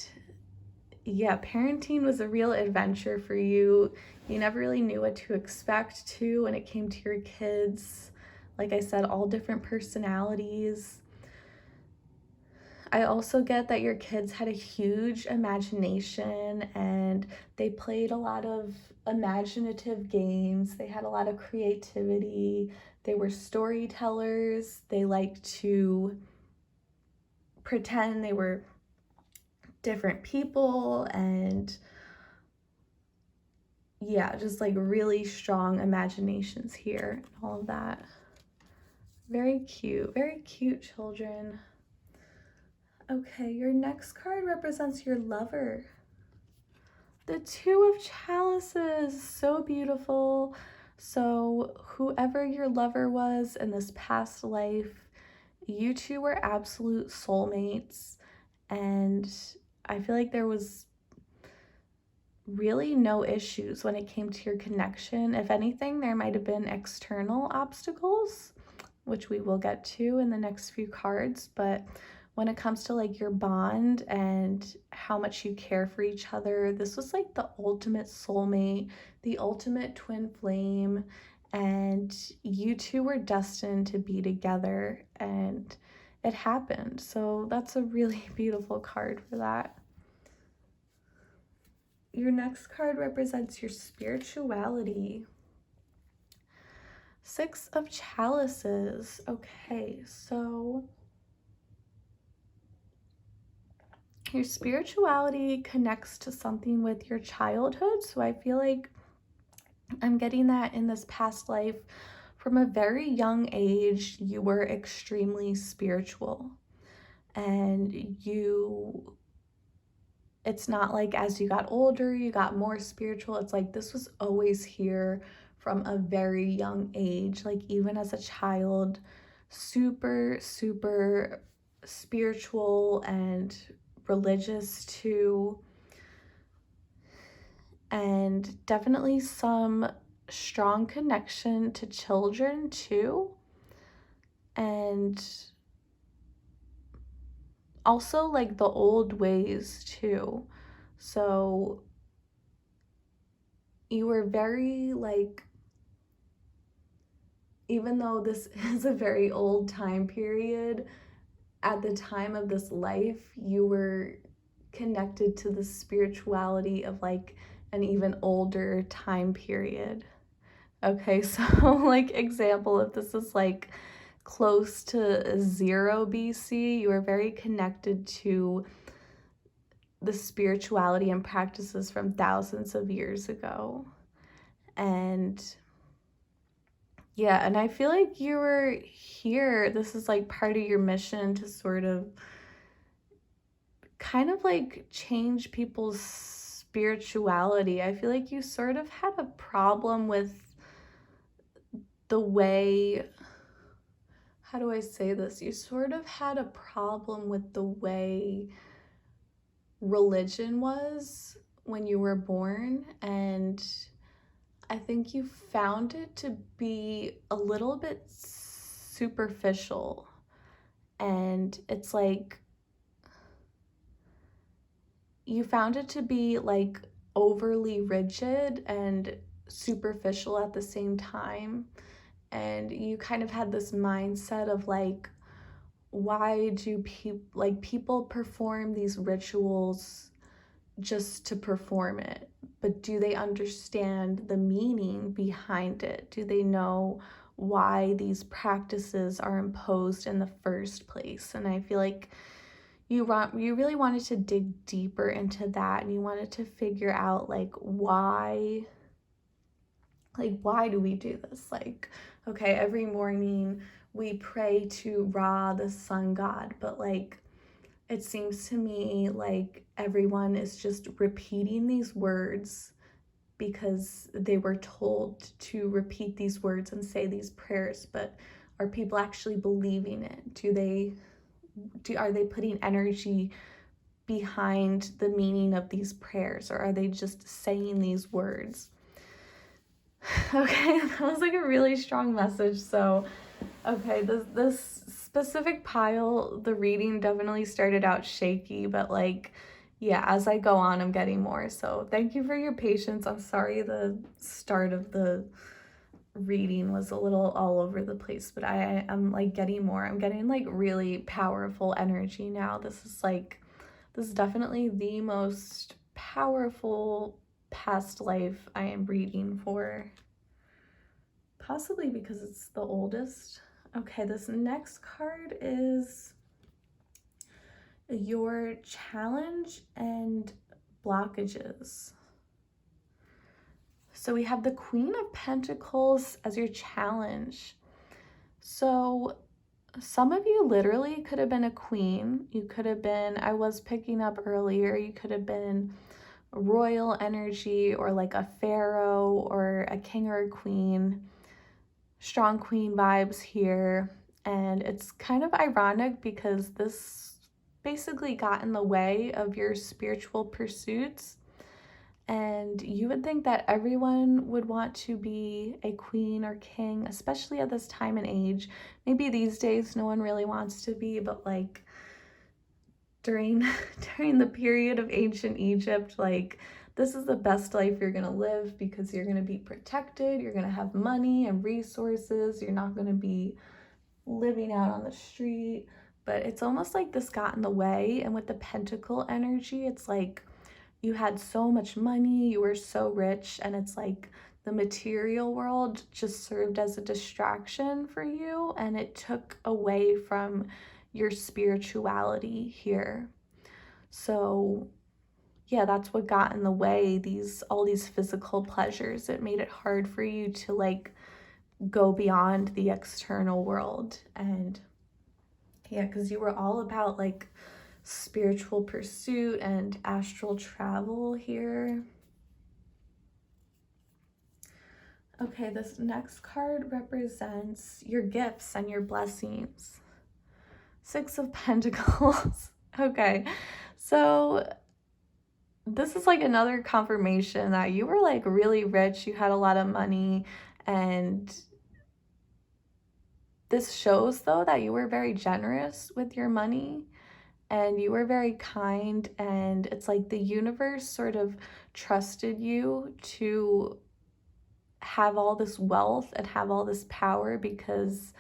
yeah, parenting was a real adventure for you. You never really knew what to expect too when it came to your kids. Like I said, all different personalities. I also get that your kids had a huge imagination and they played a lot of imaginative games. They had a lot of creativity. They were storytellers. They liked to pretend they were different people, and yeah, just like really strong imaginations here and all of that. Very cute children. Okay, your next card represents your lover. The Two of Chalices, so beautiful. So whoever your lover was in this past life, you two were absolute soulmates, and I feel like there was really no issues when it came to your connection. If anything, there might have been external obstacles, which we will get to in the next few cards, but when it comes to like your bond and how much you care for each other, this was like the ultimate soulmate, the ultimate twin flame, and you two were destined to be together, and it happened. So that's a really beautiful card for that. Your next card represents your spirituality. Six of Chalices. Okay, so your spirituality connects to something with your childhood. So I feel like I'm getting that in this past life, from a very young age, you were extremely spiritual. And it's not like as you got older, you got more spiritual. It's like this was always here from a very young age. Like even as a child, super, super spiritual and religious too. And definitely some strong connection to children too. And also like the old ways too. So you were very like, even though this is a very old time period, at the time of this life, you were connected to the spirituality of like an even older time period. Okay, so like example, if this is like close to 0 BC, you were very connected to the spirituality and practices from thousands of years ago. And yeah, and I feel like you were here, this is like part of your mission to sort of kind of like change people's spirituality. I feel like you sort of had a problem with the way, how do I say this? You sort of had a problem with the way religion was when you were born, and I think you found it to be a little bit superficial. And it's like you found it to be like overly rigid and superficial at the same time. And you kind of had this mindset of like, why do people perform these rituals just to perform it? But do they understand the meaning behind it? Do they know why these practices are imposed in the first place? And I feel like you really wanted to dig deeper into that, and you wanted to figure out like why do we do this? Like, okay, every morning we pray to Ra, the sun god, but like it seems to me like everyone is just repeating these words because they were told to repeat these words and say these prayers, but are people actually believing it? Are they putting energy behind the meaning of these prayers, or are they just saying these words? Okay, that was like a really strong message. So, okay, this specific pile, the reading definitely started out shaky, but like, yeah, as I go on, I'm getting more. So thank you for your patience. I'm sorry the start of the reading was a little all over the place, but I am like getting more. I'm getting like really powerful energy now. This is definitely the most powerful past life I am reading for. Possibly because it's the oldest. Okay, this next card is your challenge and blockages. So we have the Queen of Pentacles as your challenge. So some of you literally could have been a queen. You could have been, I was picking up earlier, you could have been royal energy or like a pharaoh or a king or a queen. Strong queen vibes here. And it's kind of ironic because this basically got in the way of your spiritual pursuits. And you would think that everyone would want to be a queen or king, especially at this time and age. Maybe these days no one really wants to be, but like during the period of ancient Egypt, like this is the best life you're going to live because you're going to be protected, you're going to have money and resources, you're not going to be living out on the street. But it's almost like this got in the way, and with the pentacle energy, it's like you had so much money, you were so rich, and it's like the material world just served as a distraction for you, and it took away from your spirituality here. So yeah, that's what got in the way, all these physical pleasures. It made it hard for you to like go beyond the external world. And yeah, because you were all about like spiritual pursuit and astral travel here. Okay, this next card represents your gifts and your blessings. Six of Pentacles. Okay, so this is like another confirmation that you were like really rich, you had a lot of money, and this shows though that you were very generous with your money and you were very kind, and it's like the universe sort of trusted you to have all this wealth and have all this power because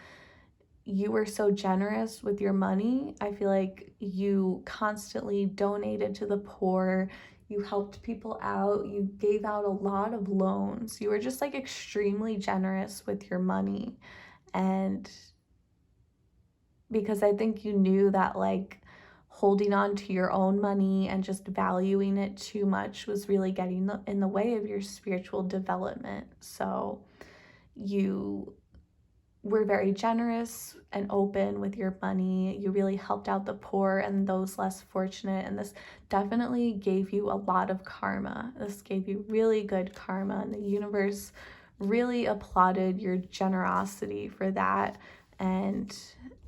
you were so generous with your money. I feel like you constantly donated to the poor, you helped people out, you gave out a lot of loans. You were just like extremely generous with your money. And because I think you knew that like holding on to your own money and just valuing it too much was really getting in the way of your spiritual development. So you were very generous and open with your money. You really helped out the poor and those less fortunate. And this definitely gave you a lot of karma. This gave you really good karma. And the universe really applauded your generosity for that. And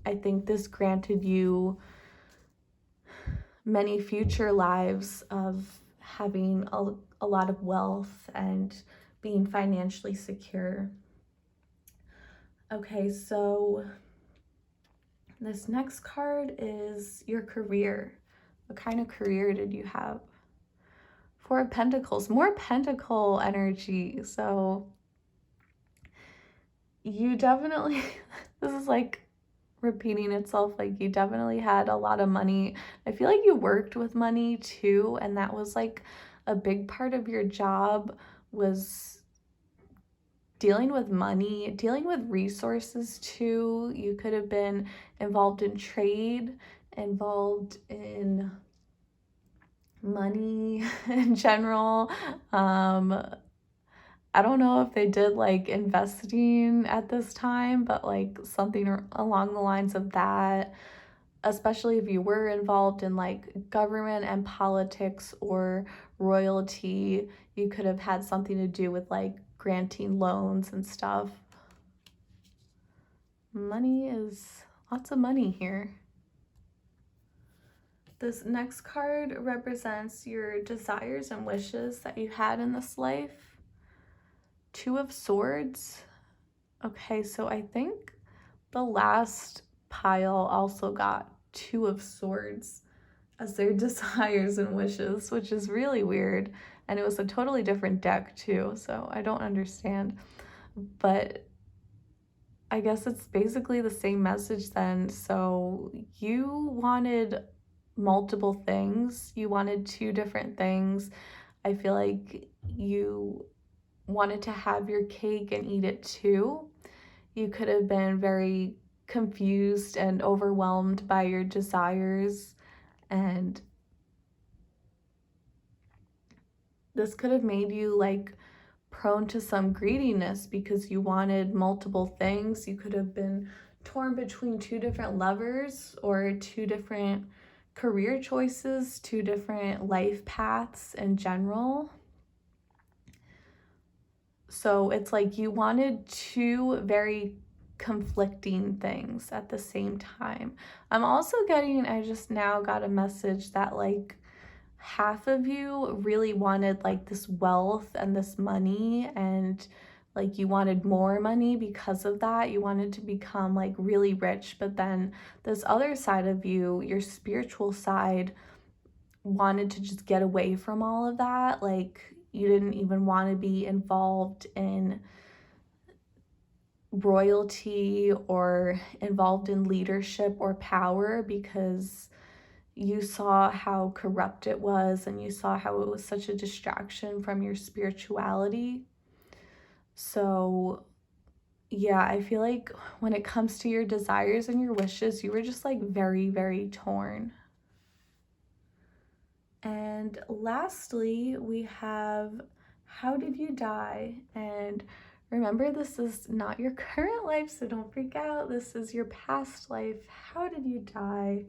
I think this granted you many future lives of having a lot of wealth and being financially secure. Okay, so this next card is your career. What kind of career did you have? Four of Pentacles, more pentacle energy. So you definitely, this is like repeating itself, like you definitely had a lot of money. I feel like you worked with money too, and that was like a big part of your job, was dealing with money, dealing with resources too. You could have been involved in trade, involved in money in general. I don't know if they did like investing at this time, but like something along the lines of that, especially if you were involved in like government and politics or royalty, you could have had something to do with like granting loans and stuff. Money is lots of money here. This next card represents your desires and wishes that you had in this life. Two of Swords. Okay, so I think the last pile also got Two of Swords as their desires and wishes, which is really weird. And it was a totally different deck too, so I don't understand. but I guess it's basically the same message then. So you wanted multiple things, you wanted two different things. I feel like you wanted to have your cake and eat it too. You could have been very confused and overwhelmed by your desires, and this could have made you like prone to some greediness because you wanted multiple things. You could have been torn between two different lovers or two different career choices, two different life paths in general. So it's like you wanted two very conflicting things at the same time. I'm also getting, I just now got a message that like half of you really wanted like this wealth and this money, and like you wanted more money because of that. You wanted to become like really rich, but then this other side of you, your spiritual side, wanted to just get away from all of that. Like you didn't even want to be involved in royalty or involved in leadership or power because you saw how corrupt it was and you saw how it was such a distraction from your spirituality. So, yeah, I feel like when it comes to your desires and your wishes, you were just like very, very torn. And lastly, we have how did you die? And remember, this is not your current life, so don't freak out. This is your past life. How did you die?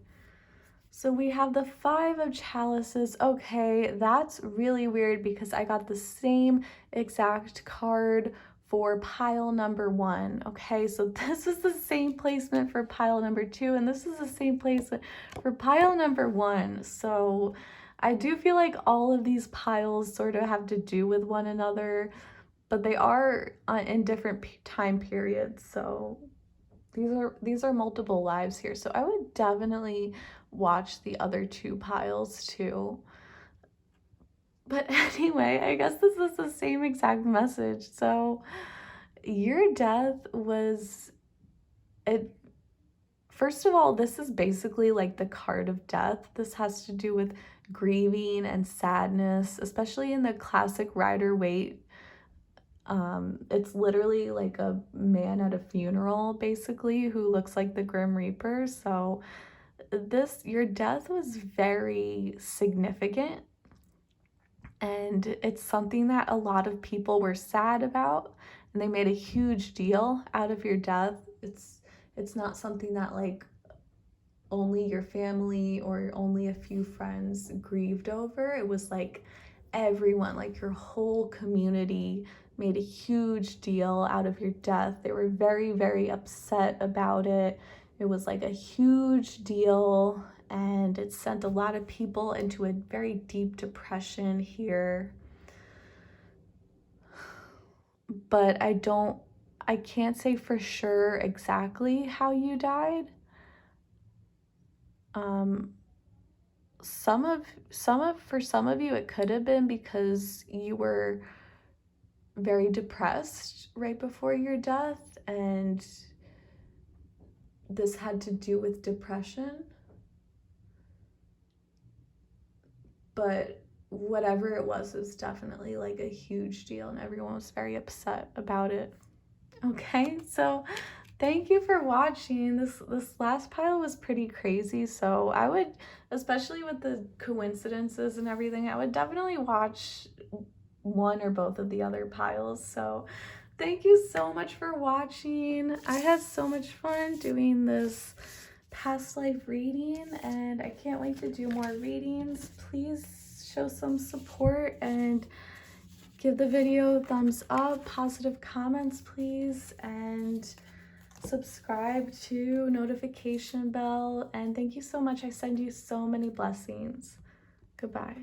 So we have the Five of Chalices. Okay, that's really weird because I got the same exact card for pile number 1. Okay, so this is the same placement for pile number 2, and this is the same placement for pile number 1. So I do feel like all of these piles sort of have to do with one another, but they are in different time periods. So these are multiple lives here. So I would definitely watch the other two piles too. But anyway, I guess this is the same exact message. So your death was it. First of all, this is basically like the card of death. This has to do with grieving and sadness, especially in the classic Rider-Waite. It's literally like a man at a funeral, basically, who looks like the Grim Reaper. So your death was very significant, and it's something that a lot of people were sad about, and they made a huge deal out of your death. It's not something that like only your family or only a few friends grieved over. It was like everyone, like your whole community made a huge deal out of your death. They were very, very upset about it. It was like a huge deal, and it sent a lot of people into a very deep depression here. But I can't say for sure exactly how you died. For some of you it could have been because you were very depressed right before your death, and this had to do with depression. But whatever it was definitely like a huge deal, and everyone was very upset about it. Okay, so thank you for watching. This last pile was pretty crazy, so I would, especially with the coincidences and everything, I would definitely watch one or both of the other piles. So thank you so much for watching. I had so much fun doing this past life reading, and I can't wait to do more readings. Please show some support and give the video a thumbs up, positive comments please, and subscribe to notification bell. And thank you so much. I send you so many blessings. Goodbye.